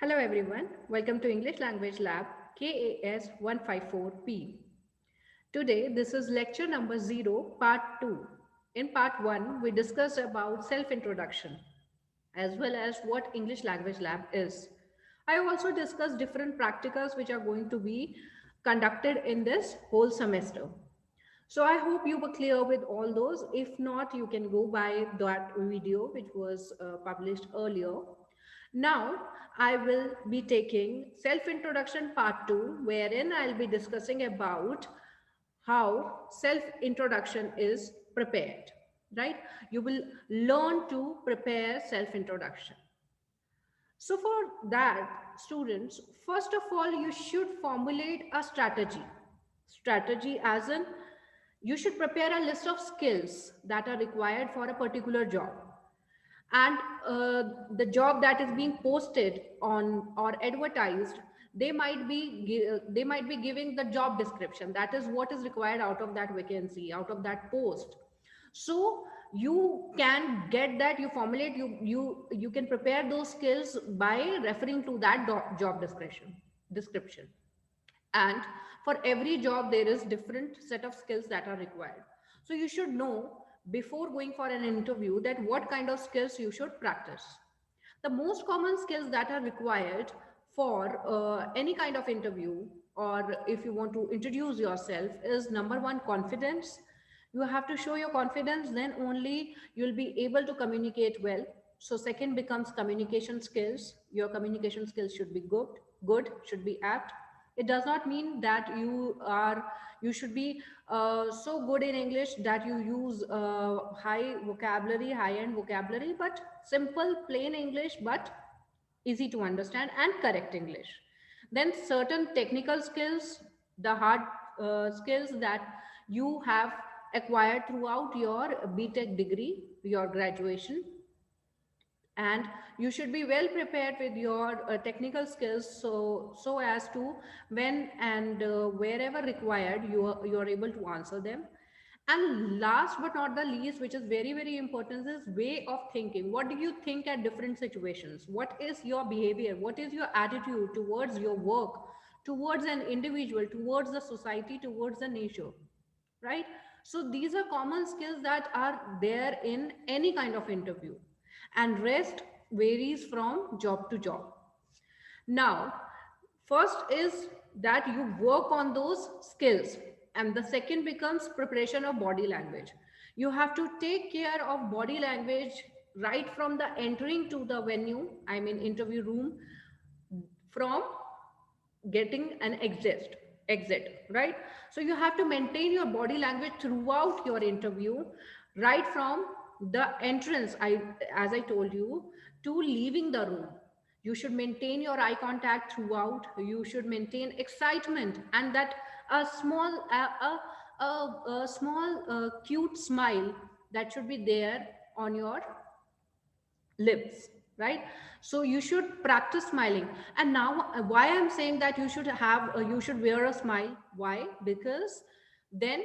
Hello everyone, welcome to English Language Lab KAS 154P. Today this is lecture number 0 part 2. In part 1 we discussed about self-introduction as well as what English Language Lab is. I also discussed different practicals which are going to be conducted in this whole semester. So I hope you were clear with all those. If not, you can go by that video which was published earlier. Now I will be taking self-introduction part 2, wherein I'll be discussing about how self-introduction is prepared, right? You will learn to prepare self-introduction. So for that, students, first of all, you should formulate a strategy. Strategy as in you should prepare a list of skills that are required for a particular job. And the job that is being posted on or advertised, they might be giving the job description. That is what is required out of that vacancy, out of that post. So you can get that, you formulate, you can prepare those skills by referring to that job description. And for every job there is different set of skills that are required. So you should know before going for an interview that what kind of skills you should practice. The most common skills that are required for any kind of interview, or if you want to introduce yourself, is number one, confidence. You have to show your confidence, then only you'll be able to communicate well. So second becomes communication skills. Your communication skills should be good, should be apt. It does not mean that you should be so good in English that you use high end vocabulary, but simple plain English but easy to understand and correct English. Then certain technical skills, the hard skills that you have acquired throughout your BTech degree, your graduation. And you should be well prepared with your technical skills, so as to when and wherever required you are able to answer them. And last but not the least, which is very very important, is way of thinking. What do you think at different situations? What is your behavior? What is your attitude towards your work, towards an individual, towards the society, towards the nature, right? So these are common skills that are there in any kind of interview, and rest varies from job to job. Now, first is that you work on those skills, and the second becomes preparation of body language. You have to take care of body language right from the entering to the venue, I mean interview room, from getting an exit, right? So you have to maintain your body language throughout your interview, right from the entrance, as I told you, to leaving the room. You should maintain your eye contact throughout. You should maintain excitement, and that a small a small cute smile that should be there on your lips, right? So you should practice smiling. And now why I'm saying that you should wear a smile, why? Because then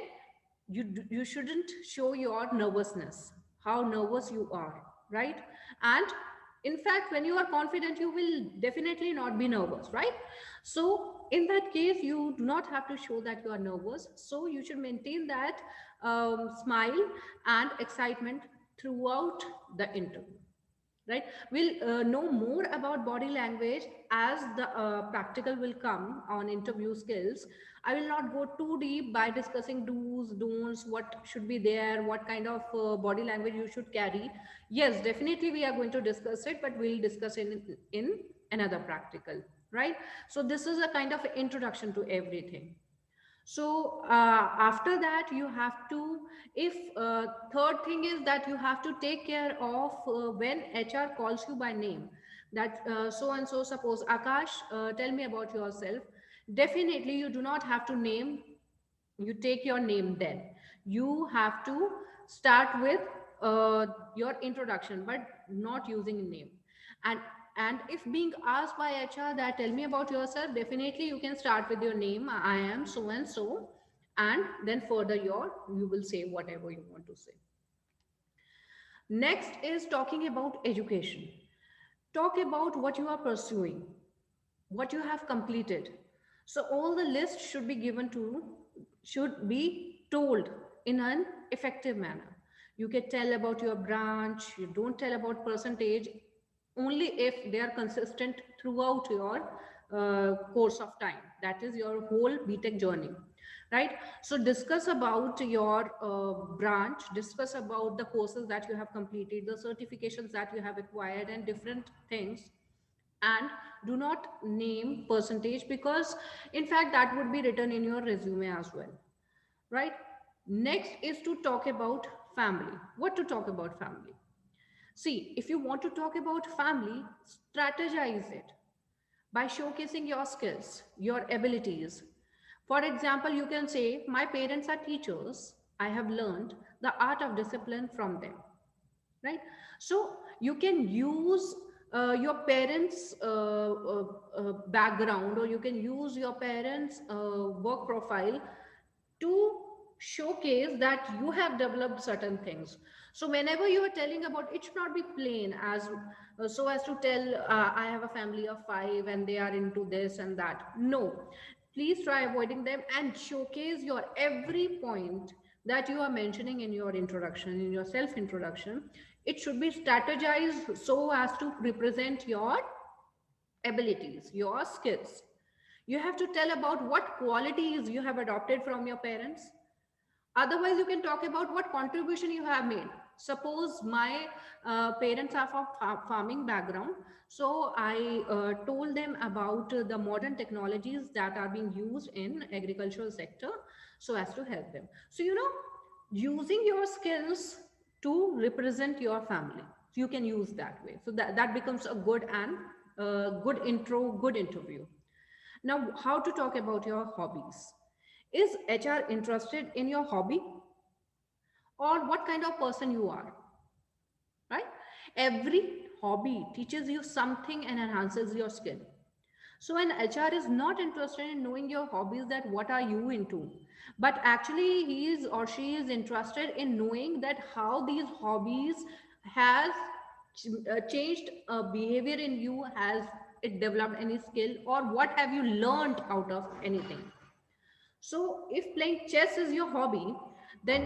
you shouldn't show your nervousness, how nervous you are, right? And in fact, when you are confident, you will definitely not be nervous, right? So in that case, you do not have to show that you are nervous. So you should maintain that smile and excitement throughout the interview, right? We'll know more about body language as the practical will come on interview skills. I will not go too deep by discussing do's don'ts, what should be there, what kind of body language you should carry. Yes, definitely we are going to discuss it, but we'll discuss in another practical, right? So this is a kind of introduction to everything. So after that you have to, if third thing is that you have to take care of when HR calls you by name, that so and so, suppose Akash, tell me about yourself. Definitely you do not have to name, you take your name, then you have to start with your introduction but not using a name. And and if being asked by HR that tell me about yourself, definitely you can start with your name, I am so and so, and then further you will say whatever you want to say. Next is talking about education. Talk about what you are pursuing. what you have completed. So all the list should be given to, should be told in an effective manner. You can tell about your branch, you don't tell about percentage, only if they are consistent throughout your course of time. That is your whole BTech journey, right? So discuss about your branch, discuss about the courses that you have completed, the certifications that you have acquired, and different things. And do not name percentage, because in fact that would be written in your resume as well, right? Next is to talk about family. What to talk about family? See, if you want to talk about family, strategize it by showcasing your skills, your abilities. For example, you can say, my parents are teachers, I have learned the art of discipline from them, right? So you can use your parents background, or you can use your parents work profile to showcase that you have developed certain things. So whenever you are telling about, it should not be plain as so as to tell, I have a family of 5 and they are into this and that. No, please try avoiding them and showcase your every point that you are mentioning in your introduction, in your self introduction. It should be strategized so as to represent your abilities, your skills. You have to tell about what qualities you have adopted from your parents. Otherwise, you can talk about what contribution you have made. Suppose my parents are from farming background, so I told them about the modern technologies that are being used in agricultural sector, so as to help them. So using your skills to represent your family, you can use that way. So that becomes a good and good intro, good interview. Now, how to talk about your hobbies? Is HR interested in your hobby, or what kind of person you are, right? Every hobby teaches you something and enhances your skill. So an HR is not interested in knowing your hobbies, that what are you into, but actually he is or she is interested in knowing that how these hobbies has changed behavior in you, has it developed any skill, or what have you learned out of anything. So if playing chess is your hobby, then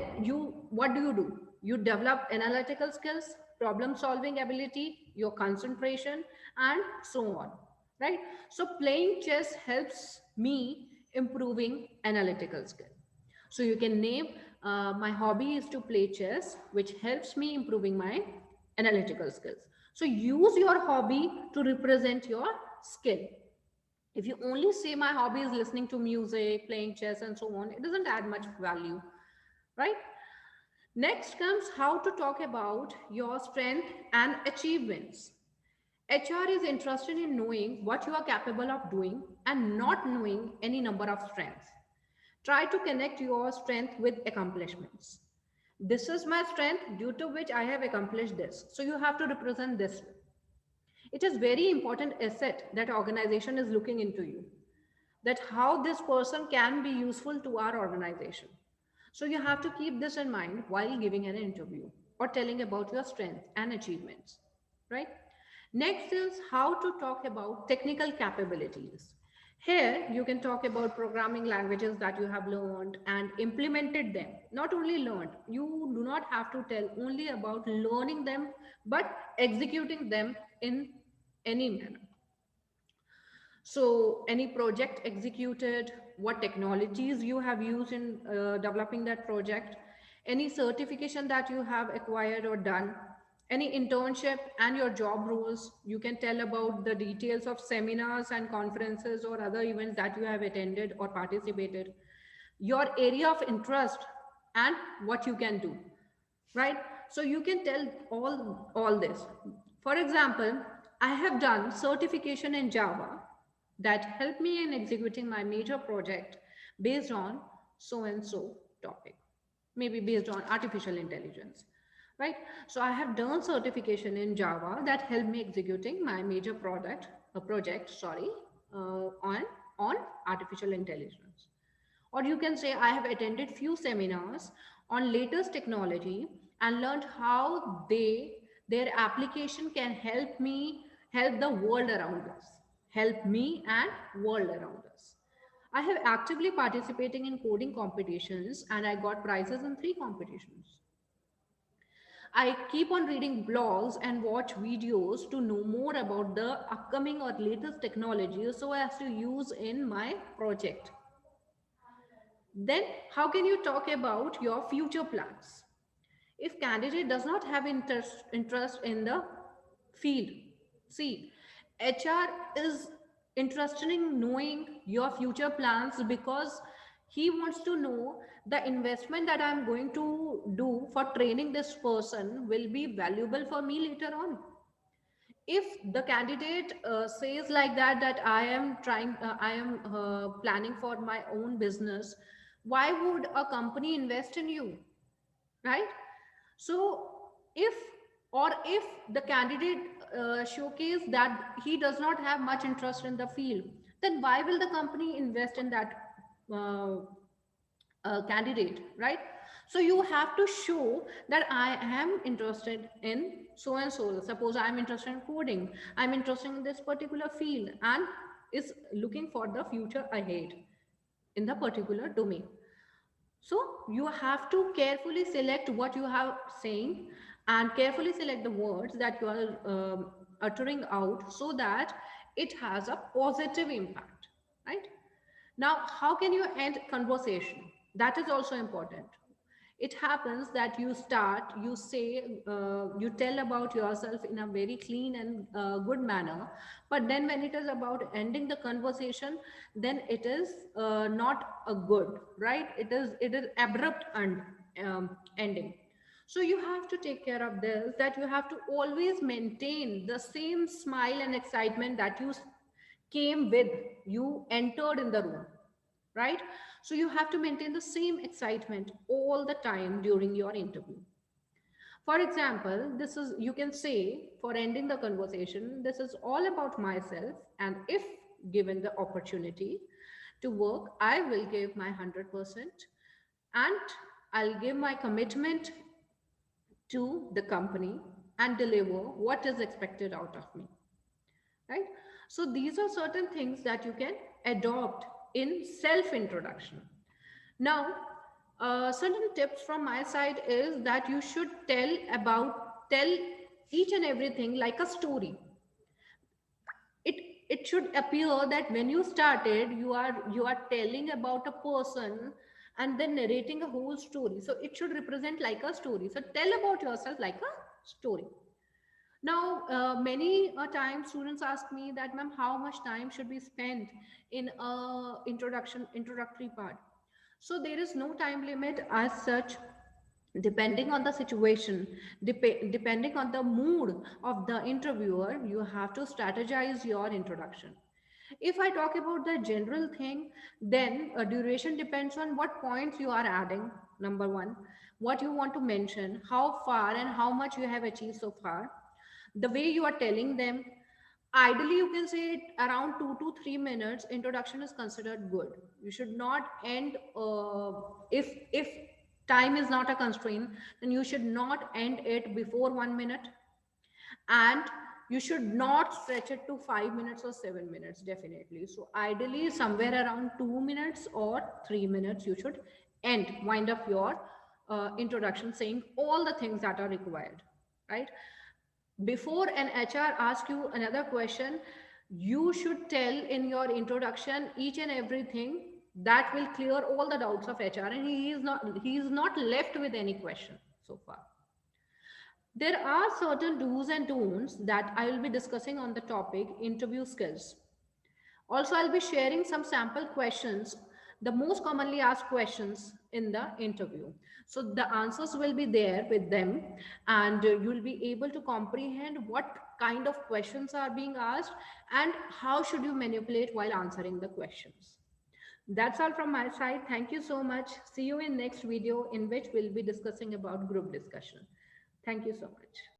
what do? You develop analytical skills, problem solving ability, your concentration, and so on, right? So playing chess helps me improving analytical skill. So you can name, my hobby is to play chess, which helps me improving my analytical skills. So use your hobby to represent your skill. If you only say my hobby is listening to music, playing chess, and so on, it doesn't add much value, right? Next comes how to talk about your strength and achievements. HR is interested in knowing what you are capable of doing and not knowing any number of strengths. Try to connect your strength with accomplishments. This is my strength due to which I have accomplished this. So you have to represent this. It is very important asset that organization is looking into you, that how this person can be useful to our organization. So you have to keep this in mind while giving an interview or telling about your strengths and achievements, right? Next is how to talk about technical capabilities. Here you can talk about programming languages that you have learned and implemented them. Not only learned, you do not have to tell only about learning them, but executing them in any manner. So, any project executed, what technologies you have used in developing that project, any certification that you have acquired or done, any internship and your job roles. You can tell about the details of seminars and conferences or other events that you have attended or participated, your area of interest, and what you can do, right? So you can tell all this. For example, I have done certification in Java that helped me in executing my major project based on so and so topic, maybe based on artificial intelligence, right? So I have done certification in Java that helped me executing my major project, sorry, on artificial intelligence. Or you can say, I have attended few seminars on latest technology and learned how their application can help me help the world around us, help me and world around us. I have actively participating in coding competitions and I got prizes in 3 competitions. I keep on reading blogs and watch videos to know more about the upcoming or latest technology so as to use in my project. Then how can you talk about your future plans? If candidate does not have interest in the field, see, HR is interested in knowing your future plans because he wants to know the investment that I'm going to do for training this person will be valuable for me later on. If the candidate says like that I am trying I am planning for my own business, why would a company invest in you, right? So if if the candidate showcase that he does not have much interest in the field, then why will the company invest in that uh, candidate, right? So you have to show that I am interested in so and so. Suppose I'm interested in coding, I'm interested in this particular field, and is looking for the future ahead in the particular domain. So you have to carefully select what you are saying and carefully select the words that you are uttering out so that it has a positive impact, right? Now, how can you end conversation? That is also important. It happens that you start, you say, you tell about yourself in a very clean and good manner, but then when it is about ending the conversation, then it is not a good, right? It is abrupt and ending. So you have to take care of this, that you have to always maintain the same smile and excitement that you came with, you entered in the room, right? So you have to maintain the same excitement all the time during your interview. For example, this is, you can say for ending the conversation, this is all about myself, and if given the opportunity to work, I will give my 100% and I'll give my commitment to the company and deliver what is expected out of me, right? So these are certain things that you can adopt in self introduction. Now, certain tips from my side is that you should tell each and everything like a story. It should appear that when you started, you are telling about a person and then narrating a whole story, so it should represent like a story. So tell about yourself like a story. Now, many a time students ask me that, ma'am, how much time should be spent in a introductory part? So there is no time limit as such. Depending on the situation, depending on the mood of the interviewer, you have to strategize your introduction. If I talk about the general thing, then a duration depends on what points you are adding. Number one, what you want to mention, how far and how much you have achieved so far, the way you are telling them. Ideally, you can say it around 2 to 3 minutes. Introduction is considered good. You should not end if time is not a constraint, then you should not end it before 1 minute, and you should not stretch it to 5 minutes or 7 minutes. Definitely. So ideally, somewhere around 2 minutes or 3 minutes, you should wind up your introduction, saying all the things that are required, right? Before an HR asks you another question, you should tell in your introduction each and everything that will clear all the doubts of HR, and he is not left with any question so far. There are certain do's and don'ts that I will be discussing on the topic interview skills. Also, I'll be sharing some sample questions, the most commonly asked questions in the interview. So the answers will be there with them, and you'll be able to comprehend what kind of questions are being asked and how should you manipulate while answering the questions. That's all from my side. Thank you so much. See you in next video in which we'll be discussing about group discussion. Thank you so much.